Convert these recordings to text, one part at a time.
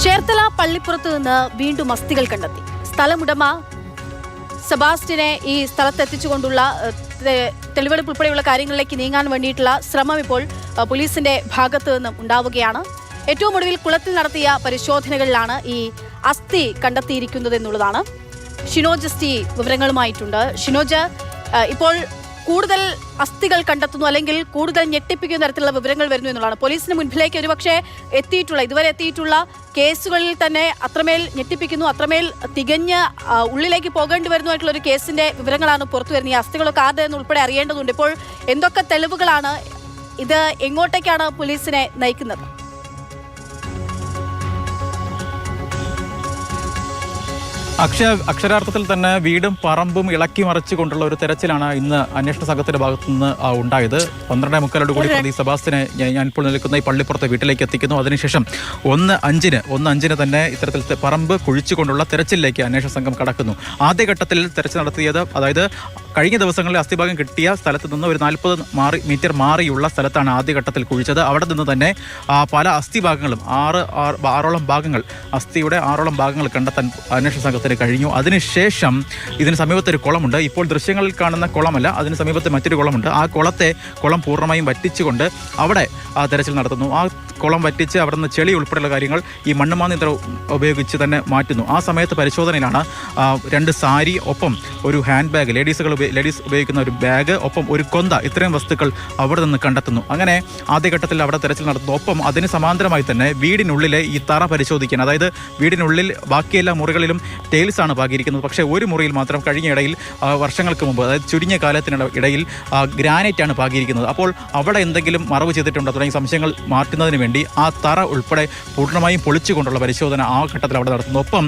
ചേർത്തല പള്ളിപ്പുറത്ത് നിന്ന് വീണ്ടും അസ്ഥികൾ കണ്ടെത്തി. സ്ഥലമുടമ സെബാസ്റ്റ്യനെ ഈ സ്ഥലത്തെത്തിച്ചുകൊണ്ടുള്ള തെളിവെടുപ്പ് ഉൾപ്പെടെയുള്ള കാര്യങ്ങളിലേക്ക് നീങ്ങാൻ വേണ്ടിയിട്ടുള്ള ശ്രമം ഇപ്പോൾ പോലീസിന്റെ ഭാഗത്തു നിന്നും ഉണ്ടാവുകയാണ്. ഏറ്റവും ഒടുവിൽ കുളത്തിൽ നടത്തിയ പരിശോധനകളിലാണ് ഈ അസ്ഥി കണ്ടെത്തിയിരിക്കുന്നത് എന്നുള്ളതാണ്. ഷിനോജ് എസ് ടി വിവരങ്ങളുമായിട്ടുണ്ട്. ഷിനോജ്, ഇപ്പോൾ കൂടുതൽ അസ്ഥികൾ കണ്ടെത്തുന്നു അല്ലെങ്കിൽ കൂടുതൽ ഞെട്ടിപ്പിക്കുന്ന തരത്തിലുള്ള വിവരങ്ങൾ വരുന്നു എന്നുള്ളതാണ്. പോലീസിന് മുൻപിലേക്ക് ഒരുപക്ഷെ ഇതുവരെ എത്തിയിട്ടുള്ള കേസുകളിൽ തന്നെ അത്രമേൽ ഞെട്ടിപ്പിക്കുന്നു, അത്രമേൽ തികഞ്ഞ് ഉള്ളിലേക്ക് പോകേണ്ടി വരുന്നതായിട്ടുള്ള ഒരു കേസിന്റെ വിവരങ്ങളാണ് പുറത്തു വരുന്നത്. ഈ അസ്ഥികളൊക്കെ ആരുടെ എന്ന് ഉൾപ്പെടെ അറിയേണ്ടതുണ്ട്. ഇപ്പോൾ എന്തൊക്കെ തെളിവുകളാണ്, ഇത് എങ്ങോട്ടേക്കാണ് പോലീസിനെ നയിക്കുന്നത്? അക്ഷരാർത്ഥത്തിൽ തന്നെ വീടും പറമ്പും ഇളക്കി മറിച്ചുകൊണ്ടുള്ള ഒരു തെരച്ചിലാണ് ഇന്ന് അന്വേഷണ സംഘത്തിന്റെ ഭാഗത്തുനിന്ന് ഉണ്ടായത്. 12:45 കൂടി പ്രതി സെബാസ്റ്റ്യനെ ഞാനിപ്പോൾ നിൽക്കുന്ന ഈ പള്ളിപ്പുറത്തെ വീട്ടിലേക്ക് എത്തിക്കുന്നു. അതിനുശേഷം 1:05 തന്നെ ഇത്തരത്തിൽ പറമ്പ് കുഴിച്ചുകൊണ്ടുള്ള തെരച്ചിലേക്ക് അന്വേഷണ സംഘം കടക്കുന്നു. ആദ്യഘട്ടത്തിൽ തെരച്ചിൽ നടത്തിയത്, അതായത് കഴിഞ്ഞ ദിവസങ്ങളിൽ അസ്ഥിഭാഗം കിട്ടിയ സ്ഥലത്ത് നിന്ന് ഒരു 40 മീറ്റർ മാറിയുള്ള സ്ഥലത്താണ് ആദ്യഘട്ടത്തിൽ കുഴിച്ചത്. അവിടെ നിന്ന് തന്നെ പല അസ്ഥിഭാഗങ്ങളും ആറോളം ഭാഗങ്ങൾ, അസ്ഥിയുടെ 6ഓളം ഭാഗങ്ങൾ കണ്ടെത്താൻ അന്വേഷണ സംഘത്തിന് കഴിഞ്ഞു. അതിനുശേഷം ഇതിന് സമീപത്തൊരു കുളമുണ്ട്. ഇപ്പോൾ ദൃശ്യങ്ങളിൽ കാണുന്ന കുളമല്ല, അതിന് സമീപത്ത് മറ്റൊരു കുളമുണ്ട്. ആ കുളം പൂർണ്ണമായും വറ്റിച്ചുകൊണ്ട് അവിടെ തെരച്ചിൽ നടത്തുന്നു. ആ കുളം വറ്റിച്ച് അവിടെ നിന്ന് ചെളി ഉൾപ്പെടെയുള്ള കാര്യങ്ങൾ ഈ മണ്ണുമാന്തി യന്ത്രം ഉപയോഗിച്ച് തന്നെ മാറ്റുന്നു. ആ സമയത്ത് പരിശോധനയിലാണ് 2 സാരി, ഒപ്പം ഒരു ഹാൻഡ് ബാഗ്, ലേഡീസ് ഉപയോഗിക്കുന്ന ഒരു ബാഗ്, ഒപ്പം ഒരു കൊന്ത, ഇത്രയും വസ്തുക്കൾ അവിടെ നിന്ന് കണ്ടെത്തുന്നു. അങ്ങനെ ആദ്യഘട്ടത്തിൽ അവിടെ തെരച്ചിൽ നടത്തുന്നു. ഒപ്പം അതിന് സമാന്തരമായി തന്നെ വീടിനുള്ളിലെ ഈ തറ പരിശോധിക്കാൻ, അതായത് വീടിനുള്ളിൽ ബാക്കിയെല്ലാ മുറികളിലും ടൈൽസ് ആണ് പാകിയിരിക്കുന്നത്. പക്ഷേ ഒരു മുറിയിൽ മാത്രം കഴിഞ്ഞ ഇടയിൽ വർഷങ്ങൾക്ക് മുമ്പ്, അതായത് ചുരുങ്ങിയ കാലത്തിനിടയിൽ ഗ്രാനൈറ്റ് ആണ് പാകിയിരിക്കുന്നത്. അപ്പോൾ അവിടെ എന്തെങ്കിലും മറവ് ചെയ്തിട്ടുണ്ടോ തുടങ്ങിയ സംശയങ്ങൾ മാറ്റുന്നതിന് വേണ്ടി ആ തറ ഉൾപ്പെടെ പൂർണ്ണമായും പൊളിച്ചുകൊണ്ടുള്ള പരിശോധന ആ ഘട്ടത്തിൽ അവിടെ നടത്തുന്നു. ഒപ്പം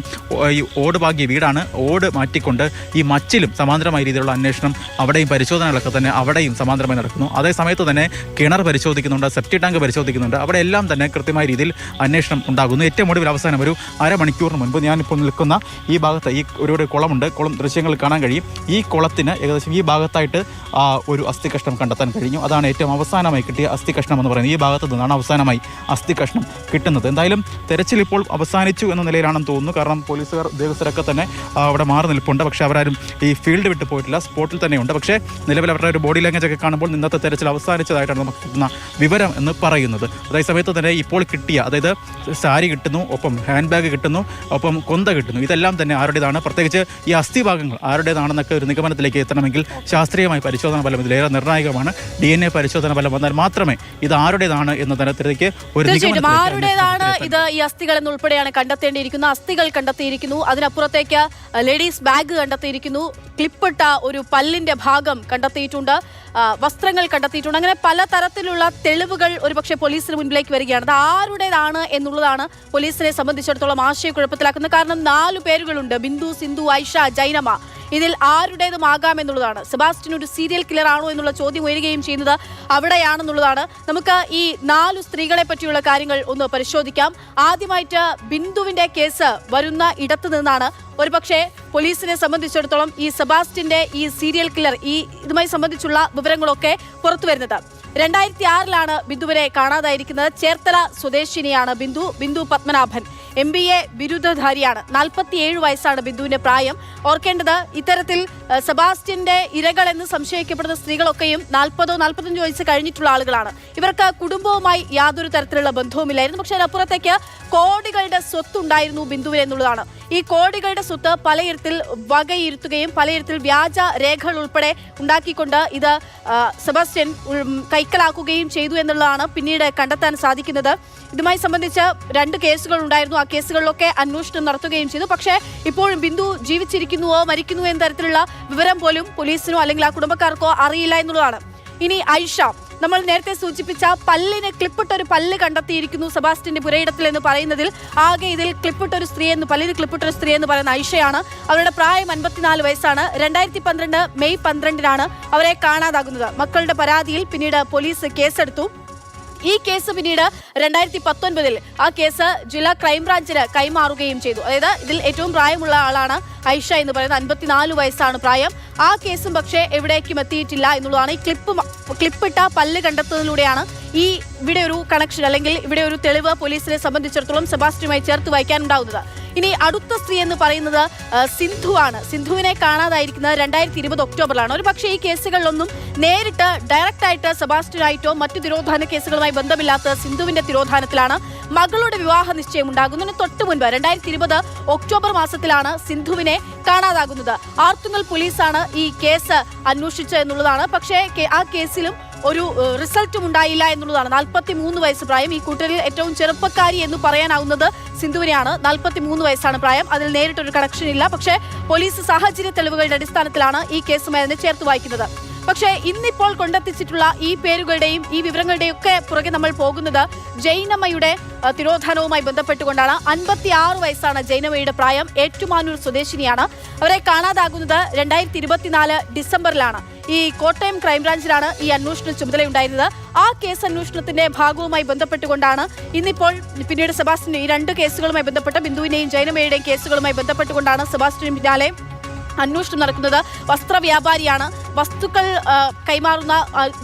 ഈ ഓട് പാകിയ വീടാണ്, ഓട് മാറ്റിക്കൊണ്ട് ഈ മച്ചിലും സമാന്തരമായ രീതിയിലുള്ള അന്വേഷണം, അവിടെയും പരിശോധനകളൊക്കെ തന്നെ അവിടെയും സമാന്തരമായി നടക്കുന്നു. അതേ സമയത്ത് തന്നെ കിണർ പരിശോധിക്കുന്നുണ്ട്, സെപ്റ്റി ടാങ്ക് പരിശോധിക്കുന്നുണ്ട്. അവിടെ എല്ലാം തന്നെ കൃത്യമായ രീതിയിൽ അന്വേഷണം ഉണ്ടാകുന്നു. ഏറ്റവും ഒടുവിൽ അവസാനം ഒരു അരമണിക്കൂറിന് മുൻപ് ഞാനിപ്പോൾ നിൽക്കുന്ന ഈ ഭാഗത്ത് ഒരു കുളമുണ്ട്. കുളം ദൃശ്യങ്ങൾ കാണാൻ കഴിയും. ഈ കുളത്തിന് ഏകദേശം ഈ ഭാഗത്തായിട്ട് ഒരു അസ്ഥി കഷ്ണം കണ്ടെത്താൻ കഴിഞ്ഞു. അതാണ് ഏറ്റവും അവസാനമായി കിട്ടിയ അസ്ഥി കഷ്ണം എന്ന് പറയുന്നത്. ഈ ഭാഗത്ത് നിന്നാണ് അവസാനമായി അസ്ഥി കഷ്ണം കിട്ടുന്നത്. എന്തായാലും തെരച്ചിൽ ഇപ്പോൾ അവസാനിച്ചു എന്ന നിലയിലാണെന്ന് തോന്നുന്നു. കാരണം പോലീസുകാർ, ഉദ്യോഗസ്ഥരൊക്കെ തന്നെ അവിടെ മാറി നിൽപ്പുണ്ട്. പക്ഷേ അവരാരും ഈ ഫീൽഡ് വിട്ട് പോയിട്ടില്ല, സ്പോട്ടിൽ തന്നെയുണ്ട്. പക്ഷേ നിലവിൽ അവരുടെ ഒരു ബോഡി ലാംഗ്വേജ് ഒക്കെ കാണുമ്പോൾ ഇന്നത്തെ തെരച്ചിൽ അവസാനിച്ചതായിട്ടാണ് നമുക്ക് കിട്ടുന്ന വിവരം എന്ന് പറയുന്നത്. അതേ സമയത്ത് തന്നെ ഇപ്പോൾ കിട്ടിയ, അതായത് സാരി കിട്ടുന്നു, ഒപ്പം ഹാൻഡ് ബാഗ് കിട്ടുന്നു, ഒപ്പം കൊന്ത കിട്ടുന്നു. ഇതെല്ലാം തന്നെ ആരുടേതാണ്, പ്രത്യേകിച്ച് ഈ അസ്ഥിഭാഗങ്ങൾ ആരുടേതാണെന്നൊക്കെ ഒരു നിഗമനത്തിലേക്ക് എത്തണമെങ്കിൽ ശാസ്ത്രീയമായ പരിശോധന ഫലം ഇതിലേറെ നിർണായകമാണ്. DNA പരിശോധന ഫലം വന്നാൽ മാത്രമേ ഇത് ആരുടേതാണ് എന്ന തരത്തിലേക്ക് ഒരു ആരുടേതാണ് ഇത് ഈ അസ്ഥികൾ എന്നുൾപ്പെടെയാണ് കണ്ടെത്തേണ്ടിയിരിക്കുന്നത്. അസ്ഥികൾ കണ്ടെത്തിയിരിക്കുന്നു, അതിനപ്പുറത്തേക്ക് ലേഡീസ് ബാഗ് കണ്ടെത്തിയിരിക്കുന്നു, ക്ലിപ്പിട്ട ഒരു പല്ലിന്റെ ഭാഗം കണ്ടെത്തിയിട്ടുണ്ട്, വസ്ത്രങ്ങൾ കണ്ടെത്തിയിട്ടുണ്ട്. അങ്ങനെ പലതരത്തിലുള്ള തെളിവുകൾ ഒരുപക്ഷെ പോലീസിന് മുൻപിലേക്ക് വരികയാണ്. അത് ആരുടേതാണ് എന്നുള്ളതാണ് പോലീസിനെ സംബന്ധിച്ചിടത്തോളം ആശയക്കുഴപ്പത്തിലാക്കുന്നത്. കാരണം 4 പേരുകളുണ്ട്: ബിന്ദു, സിന്ധു, ഐഷ, ജൈനമ. ഇതിൽ ആരുടേതുമാകാം എന്നുള്ളതാണ്. സെബാസ്റ്റ്യൻ ഒരു സീരിയൽ കില്ലർ ആണോ എന്നുള്ള ചോദ്യം ഉയരുകയും ചെയ്യുന്നത് അവിടെയാണെന്നുള്ളതാണ്. നമുക്ക് ഈ 4 സ്ത്രീകളെ പറ്റിയുള്ള കാര്യങ്ങൾ ഒന്ന് പരിശോധിക്കാം. ആദ്യമായിട്ട് ബിന്ദുവിന്റെ കേസ് വരുന്ന ഇടത്ത് നിന്നാണ് ഒരുപക്ഷെ പോലീസിനെ സംബന്ധിച്ചിടത്തോളം ഈ സെബാസ്റ്റ്യന്റെ ഈ സീരിയൽ കില്ലർ, ഇതുമായി സംബന്ധിച്ചുള്ള വിവരങ്ങളൊക്കെ പുറത്തു വരുന്നത്. 2006 ബിന്ദുവിനെ കാണാതായിരിക്കുന്നത്. ചേർത്തല സ്വദേശിനിയാണ് ബിന്ദു പത്മനാഭൻ. MBA ബിരുദധാരിയാണ്. 47 വയസ്സാണ് ബിന്ദുവിന്റെ പ്രായം. ഓർക്കേണ്ടത്, ഇത്തരത്തിൽ സെബാസ്റ്റ്യന്റെ ഇരകൾ എന്ന് സംശയിക്കപ്പെടുന്ന സ്ത്രീകളൊക്കെയും 40-45 വയസ്സ് കഴിഞ്ഞിട്ടുള്ള ആളുകളാണ്. ഇവർക്ക് കുടുംബവുമായി യാതൊരു തരത്തിലുള്ള ബന്ധവുമില്ലായിരുന്നു. പക്ഷേ അതിനപ്പുറത്തേക്ക് കോടികളുടെ സ്വത്തുണ്ടായിരുന്നു ബിന്ദുവിന് എന്നുള്ളതാണ്. ഈ കോടികളുടെ സ്വത്ത് പലയിടത്തിൽ വകയിരുത്തുകയും പലയിടത്തിൽ വ്യാജ രേഖകൾ ഉൾപ്പെടെ ഉണ്ടാക്കിക്കൊണ്ട് ഇത് സെബാസ്റ്റ്യൻ കൈക്കലാക്കുകയും ചെയ്തു എന്നുള്ളതാണ് പിന്നീട് കണ്ടെത്താൻ സാധിക്കുന്നത്. ഇതുമായി സംബന്ധിച്ച് 2 കേസുകൾ ഉണ്ടായിരുന്നു. ആ കേസുകളിലൊക്കെ അന്വേഷണം നടത്തുകയും ചെയ്തു. പക്ഷേ ഇപ്പോഴും ബിന്ദു ജീവിച്ചിരിക്കുന്നുവോ മരിക്കുന്നുവോ എന്ന തരത്തിലുള്ള വിവരം പോലും പോലീസിനോ അല്ലെങ്കിൽ ആ കുടുംബക്കാർക്കോ അറിയില്ല എന്നുള്ളതാണ്. ഇനി ഐഷ, നമ്മൾ നേരത്തെ സൂചിപ്പിച്ച പല്ലിന് ക്ലിപ്പിട്ടൊരു പല്ല് കണ്ടെത്തിയിരിക്കുന്നു സെബാസ്റ്റ്യന്റെ പുരയിടത്തിൽ എന്ന് പറയുന്നതിൽ ആകെ ഇതിൽ പല്ലിന് ക്ലിപ്പിട്ടൊരു സ്ത്രീ എന്ന് പറയുന്ന ഐഷയാണ്. അവരുടെ പ്രായം 54 വയസ്സാണ്. 2012 മെയ് 12 അവരെ കാണാതാകുന്നത്. മക്കളുടെ പരാതിയിൽ പിന്നീട് പോലീസ് കേസെടുത്തു. ഈ കേസ് പിന്നീട് 2019 ആ കേസ് ജില്ലാ ക്രൈംബ്രാഞ്ചിന് കൈമാറുകയും ചെയ്തു. അതായത് ഇതിൽ ഏറ്റവും പ്രായമുള്ള ആളാണ് ഐഷ എന്ന് പറയുന്നത്. 54 വയസ്സാണ് പ്രായം. ആ കേസും പക്ഷേ എവിടേക്കും എത്തിയിട്ടില്ല എന്നുള്ളതാണ്. ഈ ക്ലിപ്പിട്ട പല്ല് കണ്ടെത്തുന്നതിലൂടെയാണ് ഇവിടെ ഒരു കണക്ഷൻ അല്ലെങ്കിൽ ഇവിടെ ഒരു തെളിവ് പോലീസിനെ സംബന്ധിച്ചിടത്തോളം സെബാസ്റ്റ്യനുമായി ചേർത്ത് വായിക്കാനുണ്ടാവുന്നത്. ഇനി അടുത്ത സ്ത്രീ എന്ന് പറയുന്നത് സിന്ധു ആണ്. സിന്ധുവിനെ കാണാതായിരിക്കുന്നത് 2020 ഒക്ടോബറിലാണ്. ഒരു പക്ഷേ ഈ കേസുകളിലൊന്നും നേരിട്ട് ഡയറക്റ്റ് ആയിട്ട് സെബാസ്റ്റ്യനായിട്ടോ മറ്റു തിരോധാന കേസുകളുമായി ബന്ധമില്ലാത്ത സിന്ധുവിന്റെ തിരോധാനത്തിലാണ് മകളുടെ വിവാഹ നിശ്ചയം ഉണ്ടാകുന്നതിന് തൊട്ടു മുൻപ് 2020 ഒക്ടോബർ മാസത്തിലാണ് സിന്ധുവിനെ കാണാതാകുന്നത്. ആർത്തുങ്കൽ പോലീസാണ് ഈ കേസ് അന്വേഷിച്ചത് എന്നുള്ളതാണ്. പക്ഷേ ആ കേസിലും ഒരു റിസൾട്ടും ഉണ്ടായില്ല എന്നുള്ളതാണ്. 43 വയസ്സ് പ്രായം. ഈ കൂട്ടരിൽ ഏറ്റവും ചെറുപ്പക്കാരി എന്ന് പറയാനാവുന്നത് സിന്ധുവിനെയാണ്. 43 വയസ്സാണ് പ്രായം. അതിൽ നേരിട്ടൊരു കണക്ഷൻ ഇല്ല. പക്ഷേ പോലീസ് സാഹചര്യ തെളിവുകളുടെ അടിസ്ഥാനത്തിലാണ് ഈ കേസുമായി അതിനെ ചേർത്ത് വായിക്കുന്നത്. പക്ഷേ ഇന്നിപ്പോൾ കൊണ്ടെത്തിച്ചിട്ടുള്ള ഈ പേരുകളുടെയും ഈ വിവരങ്ങളുടെയും ഒക്കെ പുറകെ നമ്മൾ പോകുന്നത് ജൈനമ്മയുടെ തിരോധാനവുമായി ബന്ധപ്പെട്ടുകൊണ്ടാണ്. 56 വയസ്സാണ് ജൈനമ്മയുടെ പ്രായം. ഏറ്റുമാനൂർ സ്വദേശിനിയാണ്. അവരെ കാണാതാകുന്നത് 2024 ഡിസംബറിലാണ്. ഈ കോട്ടയം ക്രൈംബ്രാഞ്ചിലാണ് ഈ അന്വേഷണ ചുമതലയുണ്ടായിരുന്നത്. ആ കേസ് അന്വേഷണത്തിന്റെ ഭാഗവുമായി ബന്ധപ്പെട്ടുകൊണ്ടാണ് ഇന്നിപ്പോൾ പിന്നീട് സെബാസ്റ്റ്യൻ ഈ 2 കേസുകളുമായി ബന്ധപ്പെട്ട ബിന്ദുവിന്റെയും ജൈനമ്മയുടെയും കേസുകളുമായി ബന്ധപ്പെട്ടുകൊണ്ടാണ് സെബാസ്റ്റ്യന് പിന്നാലെ അന്വേഷണം നടക്കുന്നത്. വസ്ത്രവ്യാപാരിയാണ്. വസ്തുക്കൾ കൈമാറുന്ന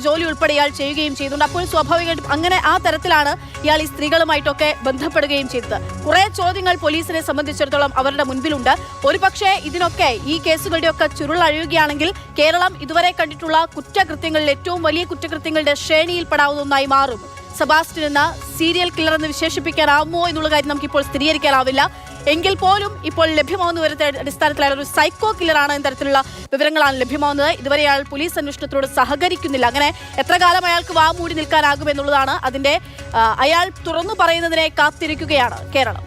ജോലി ഉൾപ്പെടെ ഇയാൾ ചെയ്യുകയും ചെയ്തിട്ടുണ്ട്. അപ്പോൾ സ്വാഭാവികമായിട്ടും അങ്ങനെ ആ തരത്തിലാണ് ഇയാൾ ഈ സ്ത്രീകളുമായിട്ടൊക്കെ ബന്ധപ്പെടുകയും ചെയ്തത്. കുറെ ചോദ്യങ്ങൾ പോലീസിനെ സംബന്ധിച്ചിടത്തോളം അവരുടെ മുൻപിലുണ്ട്. ഒരുപക്ഷെ ഇതിനൊക്കെ ഈ കേസുകളുടെയൊക്കെ ചുരുളഴിയുകയാണെങ്കിൽ കേരളം ഇതുവരെ കണ്ടിട്ടുള്ള കുറ്റകൃത്യങ്ങളിൽ ഏറ്റവും വലിയ കുറ്റകൃത്യങ്ങളുടെ ശ്രേണിയിൽപ്പെടാവുന്ന ഒന്നായി മാറും. സെബാസ്റ്റ്യൻ എന്ന സീരിയൽ കില്ലർ എന്ന് വിശേഷിപ്പിക്കാനാവുമോ എന്നുള്ള കാര്യം നമുക്കിപ്പോൾ സ്ഥിരീകരിക്കാനാവില്ല. എങ്കിൽ പോലും ഇപ്പോൾ ലഭ്യമാവുന്ന വിവരത്തെ അടിസ്ഥാനത്തിലുള്ള ഒരു സൈക്കോ കില്ലറാണ് എന്ന തരത്തിലുള്ള വിവരങ്ങളാണ് ലഭ്യമാവുന്നത്. ഇതുവരെ അയാൾ പോലീസ് അന്വേഷണത്തോട് സഹകരിക്കുന്നില്ല. അങ്ങനെ എത്ര കാലം അയാൾക്ക് വാമൂടി നിൽക്കാനാകുമെന്നുള്ളതാണ് അതിന്റെ അയാൾ തുറന്നു പറയുന്നതിനെ കാത്തിരിക്കുകയാണ് കേരളം.